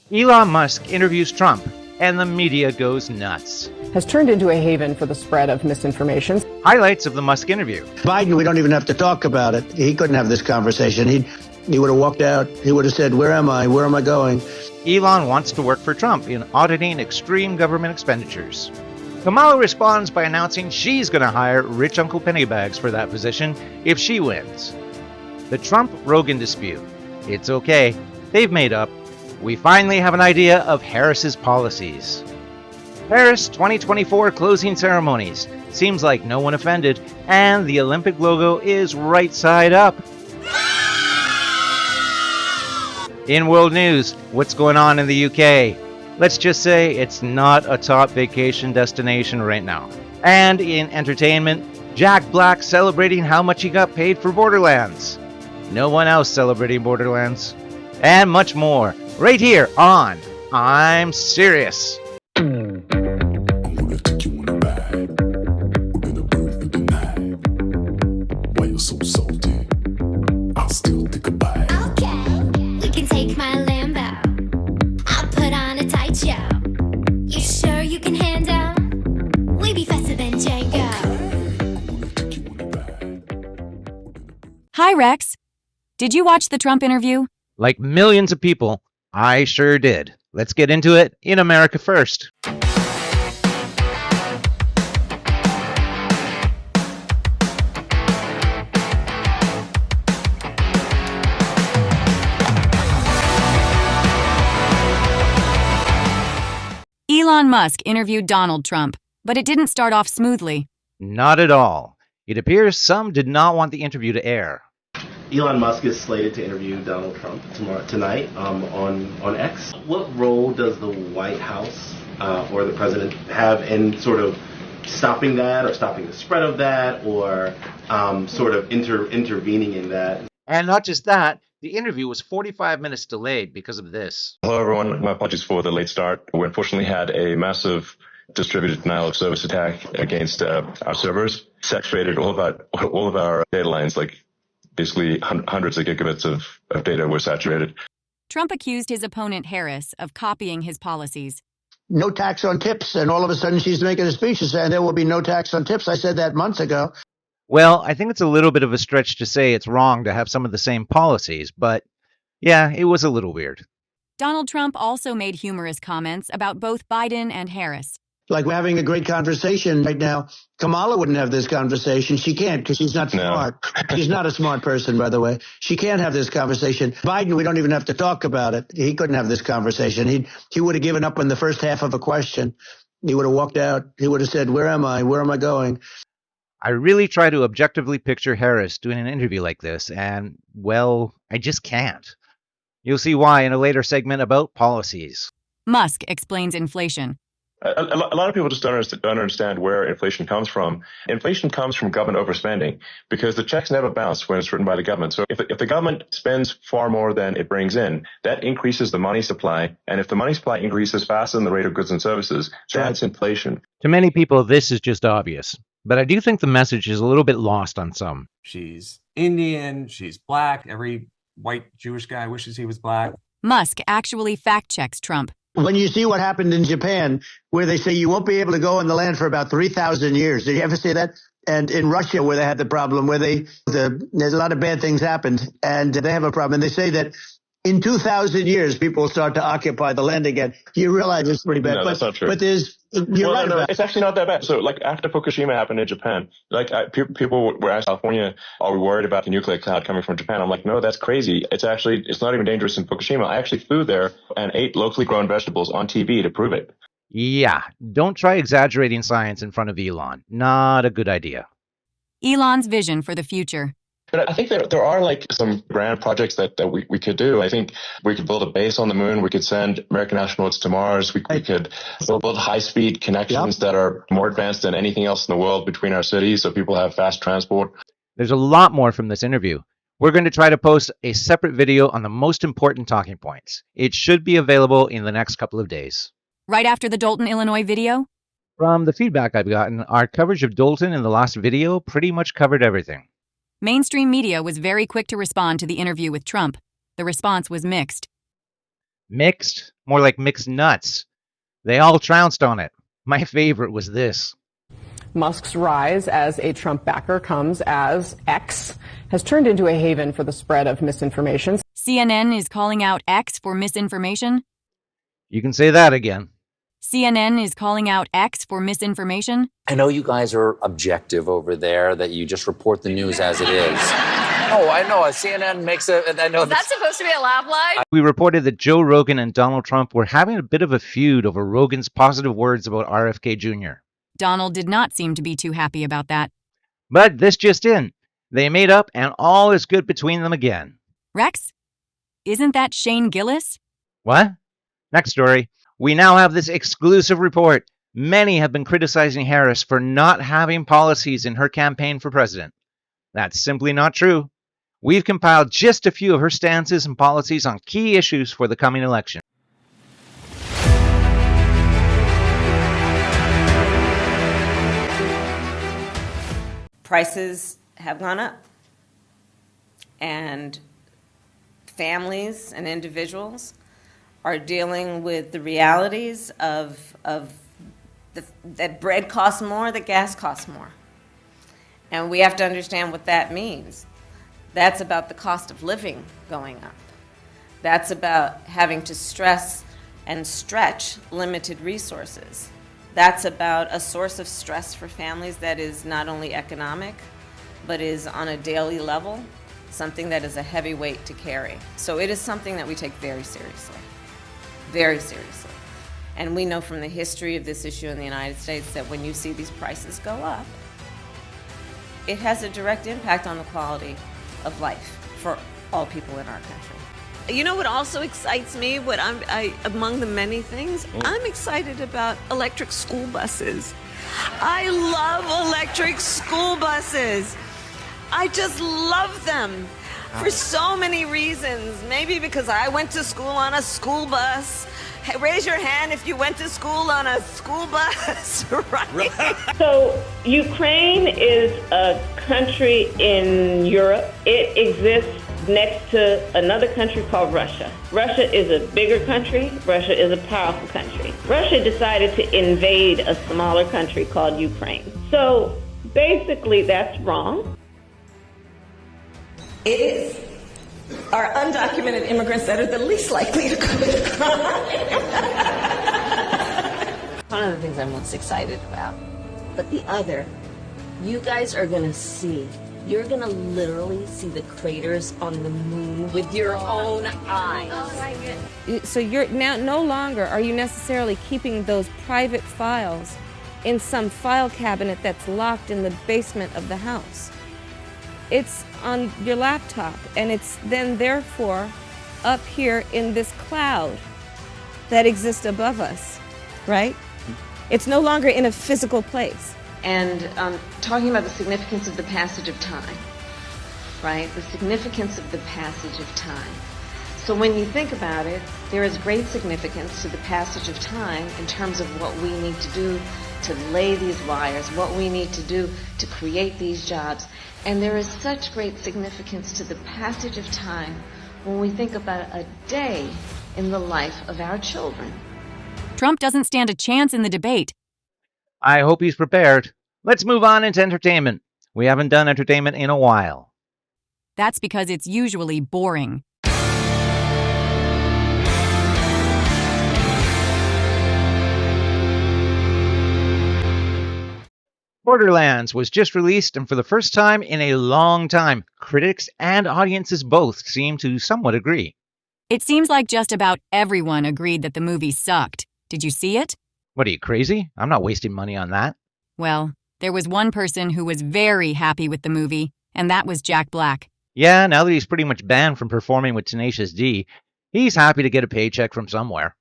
Elon Musk interviews Trump, and the media goes nuts. Has turned into a haven for the spread of misinformation. Highlights of the Musk interview. Biden, we don't even have to talk about it. He couldn't have this conversation. He would have walked out. He would have said, where am I? Where am I going? Elon wants to work for Trump in auditing extreme government expenditures. Kamala responds by announcing she's going to hire rich Uncle Pennybags for that position if she wins. The Trump-Rogan dispute. It's okay. They've made up. We finally have an idea of Harris's policies. Paris 2024 closing ceremonies. Seems like no one offended, and the Olympic logo is right side up. In world news, what's going on in the UK? Let's just say it's not a top vacation destination right now. And in entertainment, Jack Black celebrating how much he got paid for Borderlands. No one else celebrating Borderlands. And much more, right here on I'm Serious. I'm gonna take you on a ride. We're gonna burn through the night. Why you so salty? I'll still take a bite. Okay, we can take my Lambo. I'll put on a tight show. You sure you can handle? We be faster than Django. I'm gonna take you on a ride. Hi, Rex. Did you watch the Trump interview? Like millions of people, I sure did. Let's get into it in America first. Elon Musk interviewed Donald Trump, but it didn't start off smoothly. Not at all. It appears some did not want the interview to air. Elon Musk is slated to interview Donald Trump tonight on X. What role does the White House or the president have in sort of stopping that, or stopping the spread of that, or sort of intervening in that? And not just that, the interview was 45 minutes delayed because of this. Hello, everyone. My apologies for the late start. We unfortunately had a massive distributed denial of service attack against our servers, saturated all of our data lines, like basically hundreds of gigabits of data were saturated. Trump accused his opponent Harris of copying his policies. No tax on tips, and all of a sudden she's making a speech and saying there will be no tax on tips. I said that months ago. Well, I think it's a little bit of a stretch to say it's wrong to have some of the same policies, but yeah, it was a little weird. Donald Trump also made humorous comments about both Biden and Harris. Like, we're having a great conversation right now. Kamala wouldn't have this conversation. She can't, because she's not smart. She's not a smart person, by the way. She can't have this conversation. Biden, we don't even have to talk about it. He couldn't have this conversation. He would have given up on the first half of a question. He would have walked out. He would have said, where am I? Where am I going? I really try to objectively picture Harris doing an interview like this, and, well, I just can't. You'll see why in a later segment about policies. Musk explains inflation. A lot of people just don't understand where inflation comes from. Inflation comes from government overspending because the checks never bounce when it's written by the government. So if the government spends far more than it brings in, that increases the money supply. And if the money supply increases faster than the rate of goods and services, that's inflation. To many people, this is just obvious. But I do think the message is a little bit lost on some. She's Indian, she's black. Every white Jewish guy wishes he was black. Musk actually fact-checks Trump. When you see what happened in Japan, where they say you won't be able to go on the land for about 3,000 years. Did you ever see that? And in Russia, where they had the problem, where there's a lot of bad things happened, and they have a problem. And they say that in 2,000 years, people will start to occupy the land again. You realize it's pretty bad. No, that's not true. But you're right about it. It's actually not that bad. So, like, after Fukushima happened in Japan, people were asked California, are we worried about the nuclear cloud coming from Japan? I'm like, no, that's crazy. It's not even dangerous in Fukushima. I actually flew there and ate locally grown vegetables on TV to prove it. Yeah, don't try exaggerating science in front of Elon. Not a good idea. Elon's vision for the future. But I think there are like some grand projects that we could do. I think we could build a base on the moon. We could send American astronauts to Mars. We could build high-speed connections that are more advanced than anything else in the world between our cities, so people have fast transport. There's a lot more from this interview. We're going to try to post a separate video on the most important talking points. It should be available in the next couple of days. Right after the Dolton, Illinois video? From the feedback I've gotten, our coverage of Dolton in the last video pretty much covered everything. Mainstream media was very quick to respond to the interview with Trump. The response was mixed. Mixed? More like mixed nuts. They all trounced on it. My favorite was this. Musk's rise as a Trump backer comes as X has turned into a haven for the spread of misinformation. CNN is calling out X for misinformation? You can say that again. CNN is calling out X for misinformation? I know you guys are objective over there, that you just report the news as it is. Oh, I know. CNN makes a... I know that's supposed to be a laugh line? We reported that Joe Rogan and Donald Trump were having a bit of a feud over Rogan's positive words about RFK Jr. Donald did not seem to be too happy about that. But this just in. They made up and all is good between them again. Rex? Isn't that Shane Gillis? What? Next story. We now have this exclusive report. Many have been criticizing Harris for not having policies in her campaign for president. That's simply not true. We've compiled just a few of her stances and policies on key issues for the coming election. Prices have gone up, and families and individuals are dealing with the realities of that bread costs more, that gas costs more. And we have to understand what that means. That's about the cost of living going up. That's about having to stress and stretch limited resources. That's about a source of stress for families that is not only economic, but is on a daily level, something that is a heavy weight to carry. So it is something that we take very seriously, very seriously. And we know from the history of this issue in the United States that when you see these prices go up, it has a direct impact on the quality of life for all people in our country. You know what also excites me? What among the many things, I'm excited about electric school buses. I love electric school buses. I just love them for so many reasons. Maybe because I went to school on a school bus. Hey, raise your hand if you went to school on a school bus, right? So Ukraine is a country in Europe. It exists next to another country called Russia. Russia is a bigger country. Russia is a powerful country. Russia decided to invade a smaller country called Ukraine. So basically that's wrong. It is our undocumented immigrants that are the least likely to commit a crime. One of the things I'm most excited about. But the other, you guys are going to see. You're going to literally see the craters on the moon with your own eyes. Oh my goodness. So you're now no longer are you necessarily keeping those private files in some file cabinet that's locked in the basement of the house. It's on your laptop, and it's then therefore up here in this cloud that exists above us, right? It's no longer in a physical place. And talking about the significance of the passage of time, right? The significance of the passage of time. So when you think about it, there is great significance to the passage of time in terms of what we need to do to lay these wires, what we need to do to create these jobs. And there is such great significance to the passage of time when we think about a day in the life of our children. Trump doesn't stand a chance in the debate. I hope he's prepared. Let's move on into entertainment. We haven't done entertainment in a while. That's because it's usually boring. Borderlands was just released, and for the first time in a long time, critics and audiences both seem to somewhat agree. It seems like just about everyone agreed that the movie sucked. Did you see it? What, are you crazy? I'm not wasting money on that. Well, there was one person who was very happy with the movie, and that was Jack Black. Yeah, now that he's pretty much banned from performing with Tenacious D, he's happy to get a paycheck from somewhere.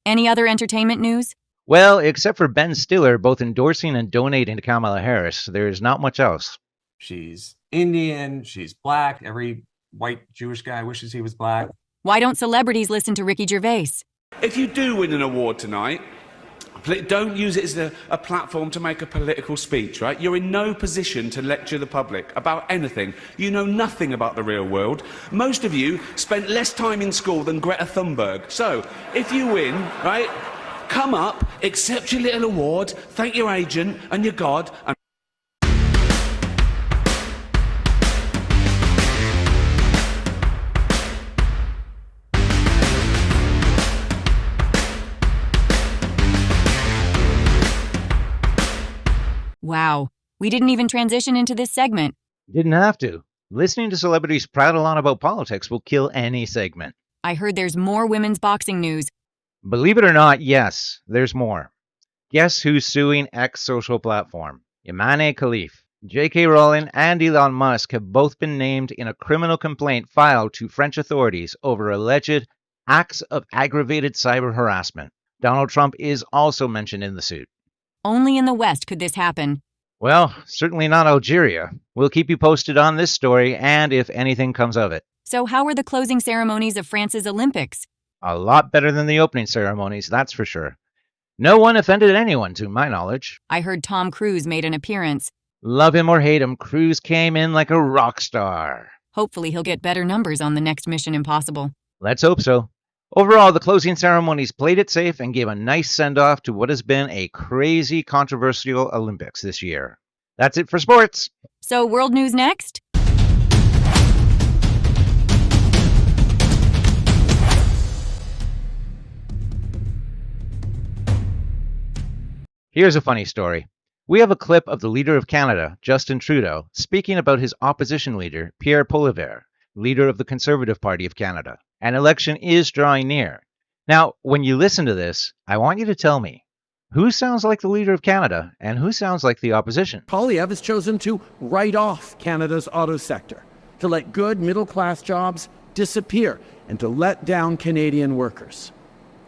Any other entertainment news? Well, except for Ben Stiller both endorsing and donating to Kamala Harris, there's not much else. She's Indian, she's black. Every white Jewish guy wishes he was black. Why don't celebrities listen to Ricky Gervais? If you do win an award tonight, Don't use it as a platform to make a political speech, right? You're in no position to lecture the public about anything. You know nothing about the real world. Most of you spent less time in school than Greta Thunberg. So, if you win, right, come up, accept your little award, thank your agent and your God, and Wow, we didn't even transition into this segment. Didn't have to. Listening to celebrities prattle on about politics will kill any segment. I heard there's more women's boxing news. Believe it or not, yes, there's more. Guess who's suing X social platform? Imane Khelif. J.K. Rowling and Elon Musk have both been named in a criminal complaint filed to French authorities over alleged acts of aggravated cyber harassment. Donald Trump is also mentioned in the suit. Only in the West could this happen. Well, certainly not Algeria. We'll keep you posted on this story and if anything comes of it. So how were the closing ceremonies of France's Olympics? A lot better than the opening ceremonies, that's for sure. No one offended anyone, to my knowledge. I heard Tom Cruise made an appearance. Love him or hate him, Cruise came in like a rock star. Hopefully he'll get better numbers on the next Mission Impossible. Let's hope so. Overall, the closing ceremonies played it safe and gave a nice send-off to what has been a crazy, controversial Olympics this year. That's it for sports. So, world news next? Here's a funny story. We have a clip of the leader of Canada, Justin Trudeau, speaking about his opposition leader, Pierre Poilievre, leader of the Conservative Party of Canada. An election is drawing near. Now, when you listen to this, I want you to tell me, who sounds like the leader of Canada and who sounds like the opposition? Poilievre has chosen to write off Canada's auto sector, to let good middle-class jobs disappear, and to let down Canadian workers.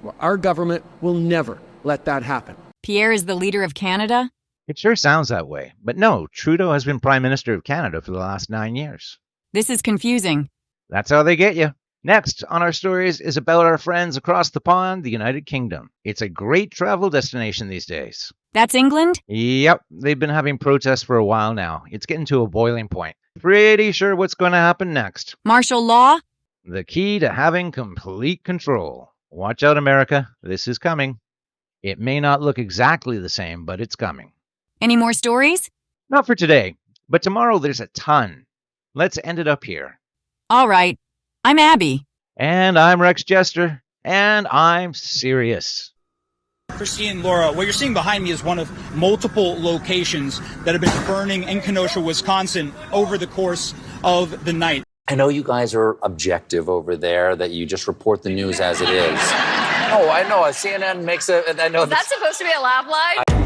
Well, our government will never let that happen. Pierre is the leader of Canada? It sure sounds that way. But no, Trudeau has been Prime Minister of Canada for the last 9 years. This is confusing. That's how they get you. Next on our stories is about our friends across the pond, the United Kingdom. It's a great travel destination these days. That's England? Yep, they've been having protests for a while now. It's getting to a boiling point. Pretty sure what's going to happen next. Martial law? The key to having complete control. Watch out, America. This is coming. It may not look exactly the same, but it's coming. Any more stories? Not for today, but tomorrow there's a ton. Let's end it up here. All right. I'm Abby. And I'm Rex Jester. And I'm serious. Christine and Laura, what you're seeing behind me is one of multiple locations that have been burning in Kenosha, Wisconsin over the course of the night. I know you guys are objective over there, that you just report the news as it is. Oh, I know. CNN makes a... I know Is that supposed to be a laugh line?